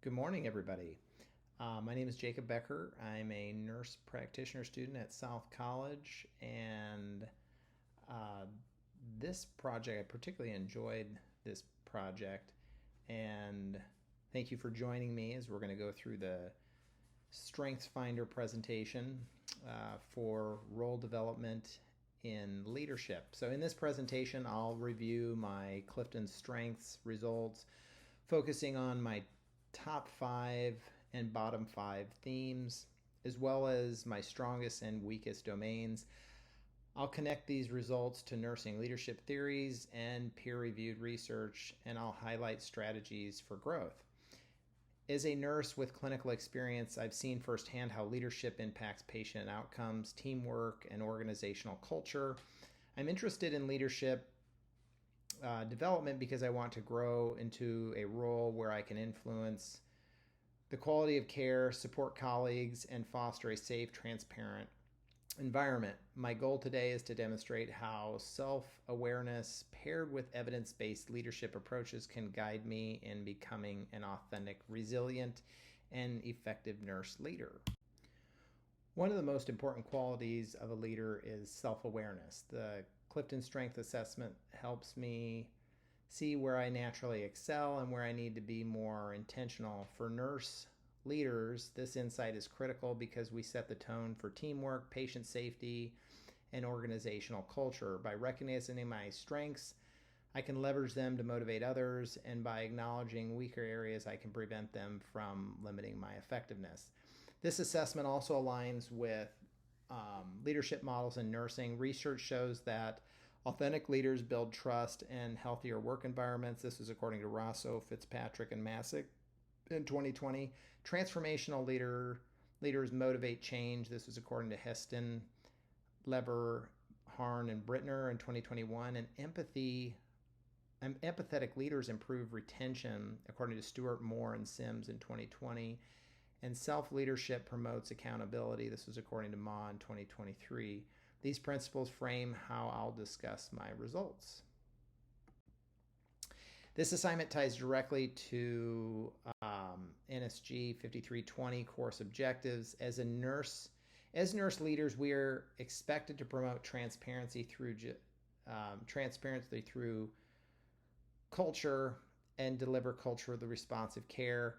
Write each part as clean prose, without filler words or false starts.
Good morning, everybody. My name is Jacob Becker. I'm a nurse practitioner student at South College, and uh, this project, I particularly enjoyed this project, and thank you for joining me as we're going to go through the Strengths Finder presentation for role development in leadership. So in this presentation, I'll review my Clifton Strengths results, focusing on my top 5 and bottom 5 themes, as well as my strongest and weakest domains. I'll connect these results to nursing leadership theories and peer-reviewed research, and I'll highlight strategies for growth. As a nurse with clinical experience, I've seen firsthand how leadership impacts patient outcomes, teamwork, and organizational culture. I'm interested in leadership development because I want to grow into a role where I can influence the quality of care, support colleagues, and foster a safe, transparent environment. My goal today is to demonstrate how self-awareness paired with evidence-based leadership approaches can guide me in becoming an authentic, resilient, and effective nurse leader. One of the most important qualities of a leader is self-awareness. The Clifton Strength Assessment helps me see where I naturally excel and where I need to be more intentional. For nurse leaders, this insight is critical because we set the tone for teamwork, patient safety, and organizational culture. By recognizing my strengths, I can leverage them to motivate others, and by acknowledging weaker areas, I can prevent them from limiting my effectiveness. This assessment also aligns with leadership models in nursing. Research shows that authentic leaders build trust and healthier work environments. This is according to Rosso, Fitzpatrick, and Masick in 2020. Transformational leaders motivate change. This is according to Heston, Lever, Harn, and Brittner in 2021. And empathetic leaders improve retention, according to Stewart, Moore, and Sims in 2020. And self-leadership promotes accountability. This was according to Ma in 2023. These principles frame how I'll discuss my results. This assignment ties directly to NSG 5320 course objectives. As nurse leaders, we are expected to promote transparency through culture and deliver culture of the responsive care,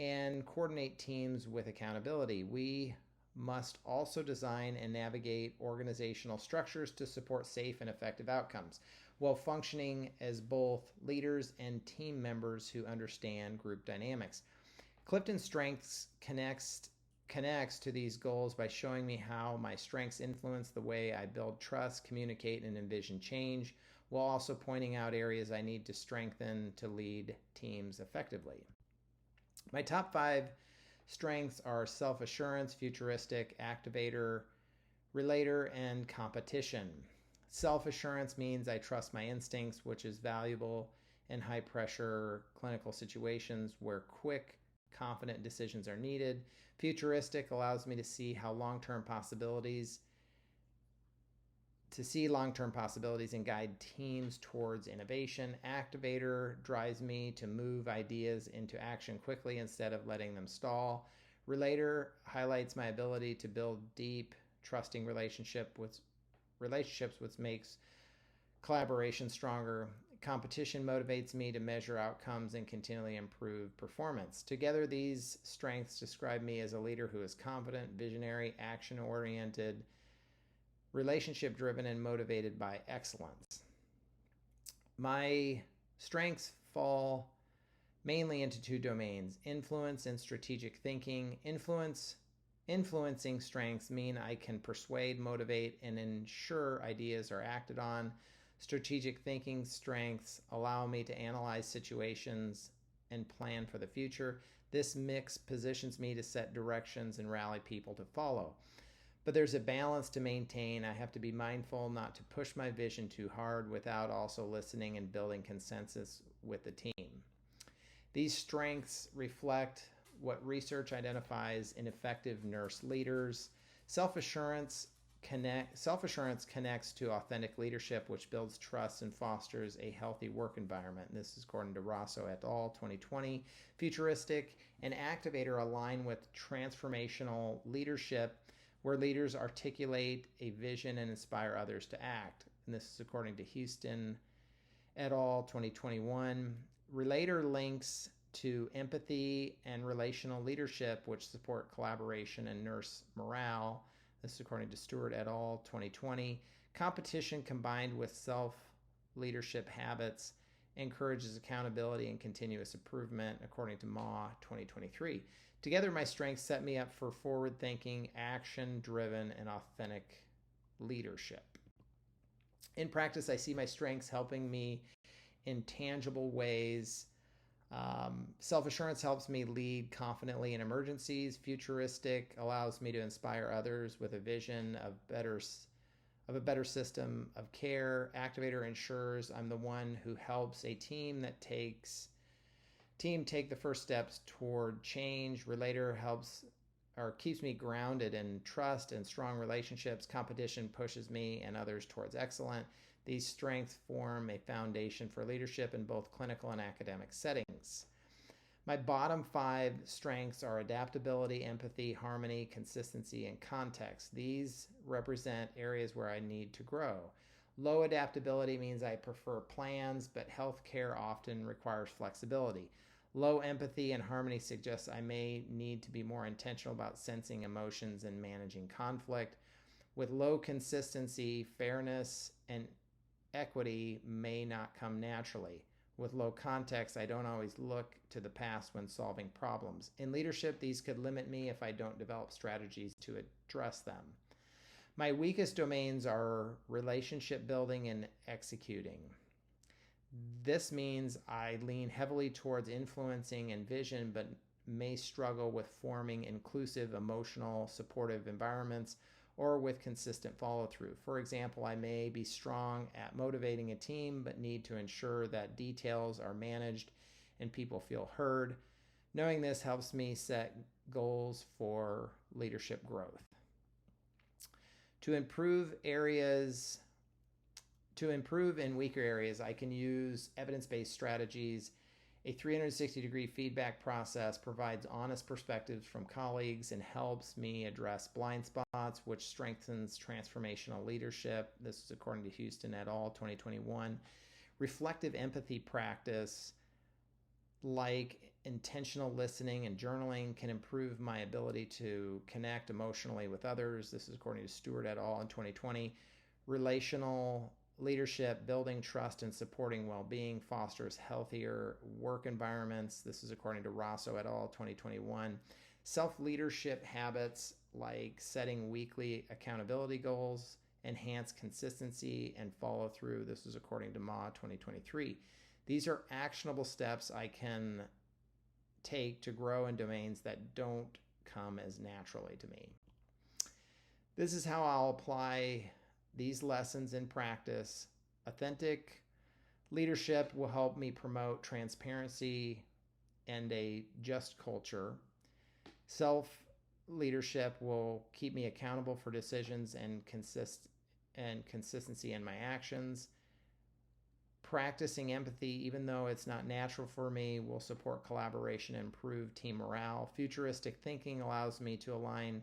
and coordinate teams with accountability. We must also design and navigate organizational structures to support safe and effective outcomes, while functioning as both leaders and team members who understand group dynamics. Clifton Strengths connects to these goals by showing me how my strengths influence the way I build trust, communicate, and envision change, while also pointing out areas I need to strengthen to lead teams effectively. My top 5 strengths are self-assurance, futuristic, activator, relator, and competition. Self-assurance means I trust my instincts, which is valuable in high-pressure clinical situations where quick, confident decisions are needed. Futuristic allows me to see long-term possibilities and guide teams towards innovation. Activator drives me to move ideas into action quickly instead of letting them stall. Relator highlights my ability to build deep, trusting relationships, which makes collaboration stronger. Competition motivates me to measure outcomes and continually improve performance. Together, these strengths describe me as a leader who is confident, visionary, action-oriented, relationship-driven, and motivated by excellence. My strengths fall mainly into 2 domains: influence and strategic thinking. Influencing strengths mean I can persuade, motivate, and ensure ideas are acted on. Strategic thinking strengths allow me to analyze situations and plan for the future. This mix positions me to set directions and rally people to follow. But there's a balance to maintain. I have to be mindful not to push my vision too hard without also listening and building consensus with the team. These strengths reflect what research identifies in effective nurse leaders. Self-assurance Self-assurance connects to authentic leadership, which builds trust and fosters a healthy work environment. And this is according to Rosso et al. 2020. Futuristic and activator align with transformational leadership, where leaders articulate a vision and inspire others to act. And this is according to Houston et al. 2021. Relator links to empathy and relational leadership, which support collaboration and nurse morale. This is according to Stewart et al. 2020. Competition combined with self-leadership habits encourages accountability and continuous improvement, according to Ma 2023. Together, my strengths set me up for forward-thinking, action-driven, and authentic leadership. In practice, I see my strengths helping me in tangible ways. Self-assurance helps me lead confidently in emergencies. Futuristic allows me to inspire others with a vision of a better system of care. Activator ensures I'm the one who helps a team take the first steps toward change. Relator helps or keeps me grounded in trust and strong relationships. Competition pushes me and others towards excellence. These strengths form a foundation for leadership in both clinical and academic settings. My bottom 5 strengths are adaptability, empathy, harmony, consistency, and context. These represent areas where I need to grow. Low adaptability means I prefer plans, but healthcare often requires flexibility. Low empathy and harmony suggests I may need to be more intentional about sensing emotions and managing conflict. With low consistency, fairness and equity may not come naturally. With low context, I don't always look to the past when solving problems. In leadership, these could limit me if I don't develop strategies to address them. My weakest domains are relationship building and executing. This means I lean heavily towards influencing and vision, but may struggle with forming inclusive, emotional, supportive environments or with consistent follow-through. For example, I may be strong at motivating a team, but need to ensure that details are managed and people feel heard. Knowing this helps me set goals for leadership growth. To improve in weaker areas, I can use evidence-based strategies. A 360-degree feedback process provides honest perspectives from colleagues and helps me address blind spots, which strengthens transformational leadership. This is according to Houston et al. 2021. Reflective empathy practice, like intentional listening and journaling, can improve my ability to connect emotionally with others. This is according to Stewart et al. In 2020. Relational leadership, building trust and supporting well-being, fosters healthier work environments. This is according to Rosso et al. 2021. Self-leadership habits like setting weekly accountability goals enhance consistency and follow-through. This is according to Ma 2023. These are actionable steps I can take to grow in domains that don't come as naturally to me. This is how I'll apply these lessons in practice. Authentic leadership will help me promote transparency and a just culture. Self-leadership will keep me accountable for decisions and consistency in my actions. Practicing empathy, even though it's not natural for me, will support collaboration and improve team morale. Futuristic thinking allows me to align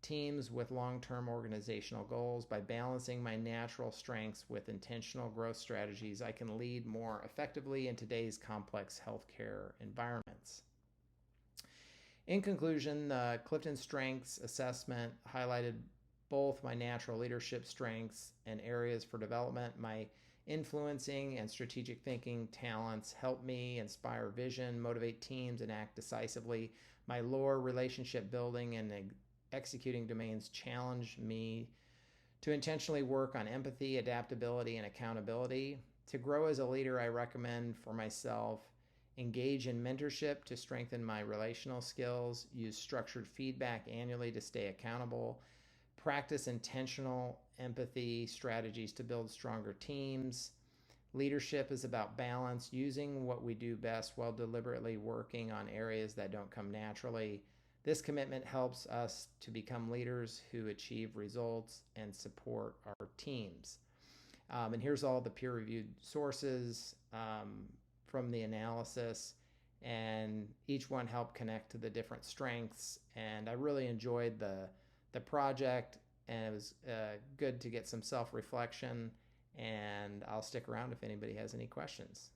teams with long-term organizational goals. By balancing my natural strengths with intentional growth strategies, I can lead more effectively in today's complex healthcare environments. In conclusion, the Clifton Strengths Assessment highlighted both my natural leadership strengths and areas for development. My influencing and strategic thinking talents help me inspire vision, motivate teams, and act decisively. My lower relationship building and executing domains challenge me to intentionally work on empathy, adaptability, and accountability. To grow as a leader, I recommend for myself, engage in mentorship to strengthen my relational skills, use structured feedback annually to stay accountable, practice intentional empathy strategies to build stronger teams. Leadership is about balance, using what we do best while deliberately working on areas that don't come naturally. This commitment helps us to become leaders who achieve results and support our teams. And here's all the peer-reviewed sources from the analysis, and each one helped connect to the different strengths. And I really enjoyed the project, and it was good to get some self-reflection. And I'll stick around if anybody has any questions.